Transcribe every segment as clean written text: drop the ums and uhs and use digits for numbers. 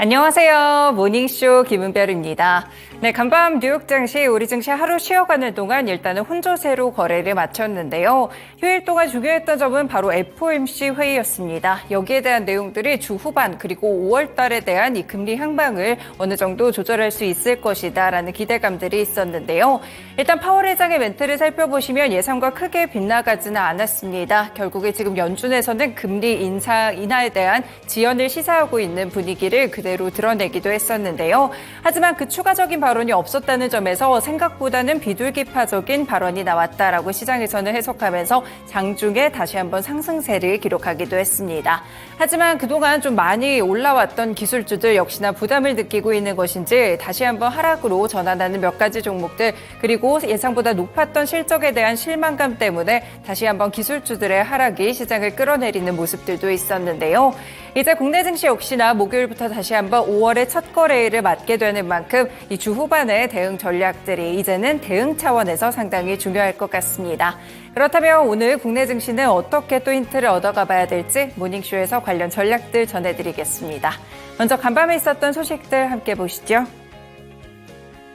안녕하세요. 모닝쇼 김은별입니다. 네, 간밤 뉴욕 증시, 우리 증시 하루 쉬어가는 동안 일단은 혼조세로 거래를 마쳤는데요. 휴일 동안 중요했던 점은 바로 FOMC 회의였습니다. 여기에 대한 내용들이 주 후반 그리고 5월 달에 대한 이 금리 향방을 어느 정도 조절할 수 있을 것이다라는 기대감들이 있었는데요. 일단 파월 회장의 멘트를 살펴보시면 예상과 크게 빗나가지는 않았습니다. 결국에 지금 연준에서는 금리 인하에 대한 지연을 시사하고 있는 분위기를 그대로 드러내기도 했었는데요. 하지만 그 추가적인 발언이 없었다는 점에서 생각보다는 비둘기파적인 발언이 나왔다라고 시장에서는 해석하면서 장중에 다시 한번 상승세를 기록하기도 했습니다. 하지만 그동안 좀 많이 올라왔던 기술주들 역시나 부담을 느끼고 있는 것인지 다시 한번 하락으로 전환하는 몇 가지 종목들, 그리고 예상보다 높았던 실적에 대한 실망감 때문에 다시 한번 기술주들의 하락이 시장을 끌어내리는 모습들도 있었는데요. 이제 국내 증시 역시나 목요일부터 다시 한번 5월의 첫 거래일을 맞게 되는 만큼 이 주 후반의 대응 전략들이 이제는 대응 차원에서 상당히 중요할 것 같습니다. 그렇다면 오늘 국내 증시는 어떻게 또 힌트를 얻어가 봐야 될지 모닝쇼에서 관련 전략들 전해드리겠습니다. 먼저 간밤에 있었던 소식들 함께 보시죠.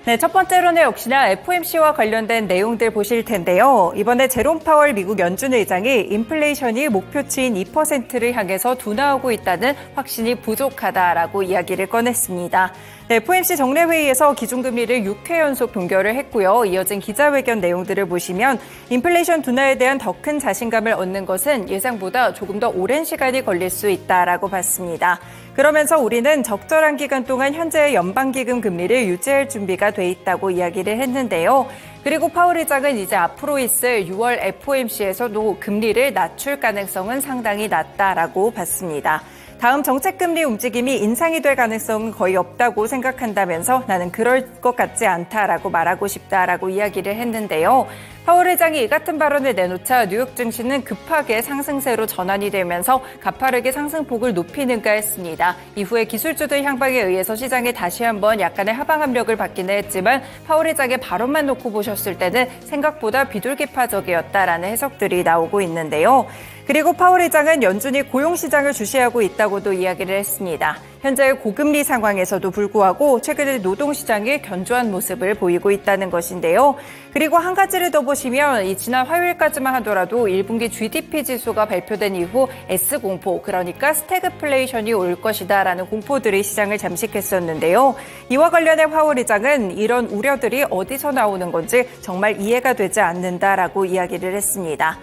네, 첫 번째로는 역시나 FOMC와 관련된 내용들 보실 텐데요. 이번에 제롬 파월 미국 연준 의장이 인플레이션이 목표치인 2%를 향해서 둔화하고 있다는 확신이 부족하다라고 이야기를 꺼냈습니다. 네, FOMC 정례회의에서 기준금리를 6회 연속 동결을 했고요. 이어진 기자회견 내용들을 보시면 인플레이션 둔화에 대한 더 큰 자신감을 얻는 것은 예상보다 조금 더 오랜 시간이 걸릴 수 있다라고 봤습니다. 그러면서 우리는 적절한 기간 동안 현재의 연방기금 금리를 유지할 준비가 돼 있다고 이야기를 했는데요. 그리고 파월 의장은 이제 앞으로 있을 6월 FOMC에서도 금리를 낮출 가능성은 상당히 낮다라고 봤습니다. 다음 정책금리 움직임이 인상이 될 가능성은 거의 없다고 생각한다면서 나는 그럴 것 같지 않다라고 말하고 싶다라고 이야기를 했는데요. 파월 의장이 이 같은 발언을 내놓자 뉴욕 증시는 급하게 상승세로 전환이 되면서 가파르게 상승폭을 높이는가 했습니다. 이후에 기술주들 향방에 의해서 시장에 다시 한번 약간의 하방 압력을 받기는 했지만 파월 의장의 발언만 놓고 보셨을 때는 생각보다 비둘기파적이었다라는 해석들이 나오고 있는데요. 그리고 파월 의장은 연준이 고용시장을 주시하고 있다고도 이야기를 했습니다. 현재의 고금리 상황에서도 불구하고 최근에 노동시장이 견조한 모습을 보이고 있다는 것인데요. 그리고 한 가지를 더 보시면 이 지난 화요일까지만 하더라도 1분기 GDP 지수가 발표된 이후 S공포, 그러니까 스태그플레이션이 올 것이다라는 공포들이 시장을 잠식했었는데요. 이와 관련해 파월 의장은 이런 우려들이 어디서 나오는 건지 정말 이해가 되지 않는다라고 이야기를 했습니다.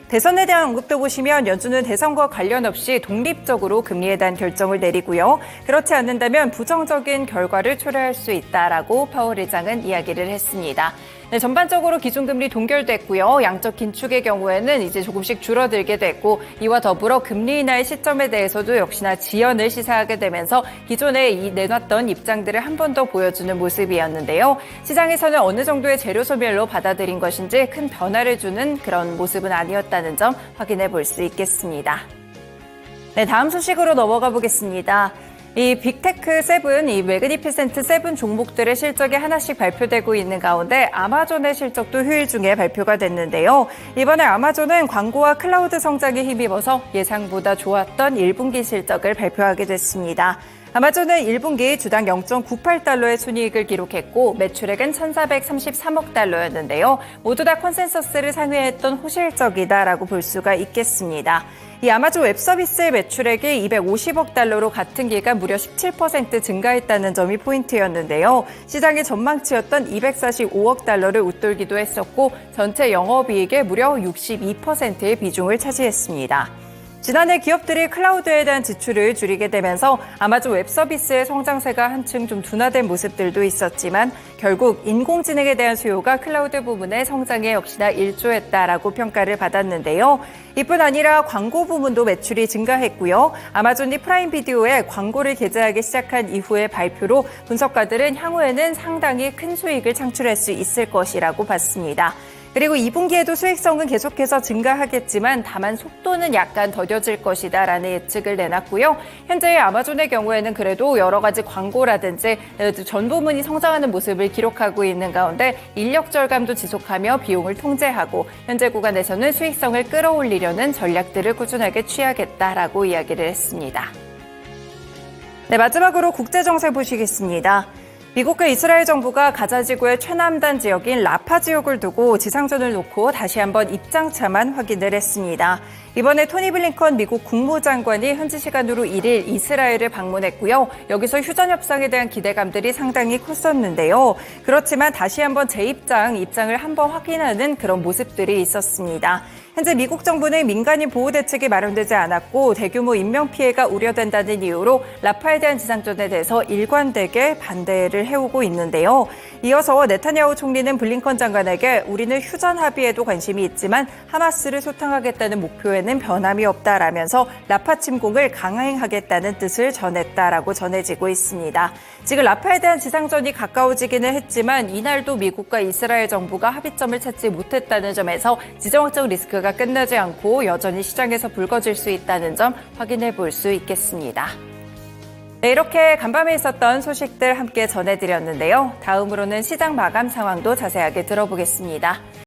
대선에 대한 언급도 보시면 연준은 대선과 관련 없이 독립적으로 금리에 대한 결정을 내리고요. 그렇지 않는다면 부정적인 결과를 초래할 수 있다라고 파월 의장은 이야기를 했습니다. 네, 전반적으로 기준금리 동결됐고요. 양적 긴축의 경우에는 이제 조금씩 줄어들게 됐고 이와 더불어 금리 인하의 시점에 대해서도 역시나 지연을 시사하게 되면서 기존에 내놨던 입장들을 한 번 더 보여주는 모습이었는데요. 시장에서는 어느 정도의 재료 소멸로 받아들인 것인지 큰 변화를 주는 그런 모습은 아니었다는 점 확인해 볼 수 있겠습니다. 네, 다음 소식으로 넘어가 보겠습니다. 이 빅테크 7, 이 매그니피센트 7 종목들의 실적이 하나씩 발표되고 있는 가운데 아마존의 실적도 휴일 중에 발표가 됐는데요. 이번에 아마존은 광고와 클라우드 성장에 힘입어서 예상보다 좋았던 1분기 실적을 발표하게 됐습니다. 아마존은 1분기 주당 0.98달러의 순이익을 기록했고 매출액은 1,433억 달러였는데요. 모두 다 컨센서스를 상회했던 호실적이다라고 볼 수가 있겠습니다. 이 아마존 웹서비스의 매출액이 250억 달러로 같은 기간 무려 17% 증가했다는 점이 포인트였는데요. 시장의 전망치였던 245억 달러를 웃돌기도 했었고 전체 영업이익의 무려 62%의 비중을 차지했습니다. 지난해 기업들이 클라우드에 대한 지출을 줄이게 되면서 아마존 웹서비스의 성장세가 한층 좀 둔화된 모습들도 있었지만 결국 인공지능에 대한 수요가 클라우드 부문의 성장에 역시나 일조했다라고 평가를 받았는데요. 이뿐 아니라 광고 부문도 매출이 증가했고요. 아마존이 프라임 비디오에 광고를 게재하기 시작한 이후의 발표로 분석가들은 향후에는 상당히 큰 수익을 창출할 수 있을 것이라고 봤습니다. 그리고 2분기에도 수익성은 계속해서 증가하겠지만 다만 속도는 약간 더뎌질 것이다라는 예측을 내놨고요. 현재의 아마존의 경우에는 그래도 여러 가지 광고라든지 전 부문이 성장하는 모습을 기록하고 있는 가운데 인력 절감도 지속하며 비용을 통제하고 현재 구간에서는 수익성을 끌어올리려는 전략들을 꾸준하게 취하겠다라고 이야기를 했습니다. 네, 마지막으로 국제정세 보시겠습니다. 미국과 이스라엘 정부가 가자 지구의 최남단 지역인 라파 지역을 두고 지상전을 놓고 다시 한번 입장차만 확인을 했습니다. 이번에 토니 블링컨 미국 국무장관이 현지 시간으로 1일 이스라엘을 방문했고요. 여기서 휴전 협상에 대한 기대감들이 상당히 컸었는데요. 그렇지만 다시 한번 입장을 한번 확인하는 그런 모습들이 있었습니다. 현재 미국 정부는 민간인 보호 대책이 마련되지 않았고 대규모 인명피해가 우려된다는 이유로 라파에 대한 지상전에 대해서 일관되게 반대를 해오고 있는데요. 이어서 네타냐후 총리는 블링컨 장관에게 우리는 휴전 합의에도 관심이 있지만 하마스를 소탕하겠다는 목표에는 변함이 없다라면서 라파 침공을 강행하겠다는 뜻을 전했다라고 전해지고 있습니다. 지금 라파에 대한 지상전이 가까워지기는 했지만 이날도 미국과 이스라엘 정부가 합의점을 찾지 못했다는 점에서 지정학적 리스크가 끝나지 않고 여전히 시장에서 불거질 수 있다는 점 확인해 볼 수 있겠습니다. 네, 이렇게 간밤에 있었던 소식들 함께 전해드렸는데요. 다음으로는 시장 마감 상황도 자세하게 들어보겠습니다.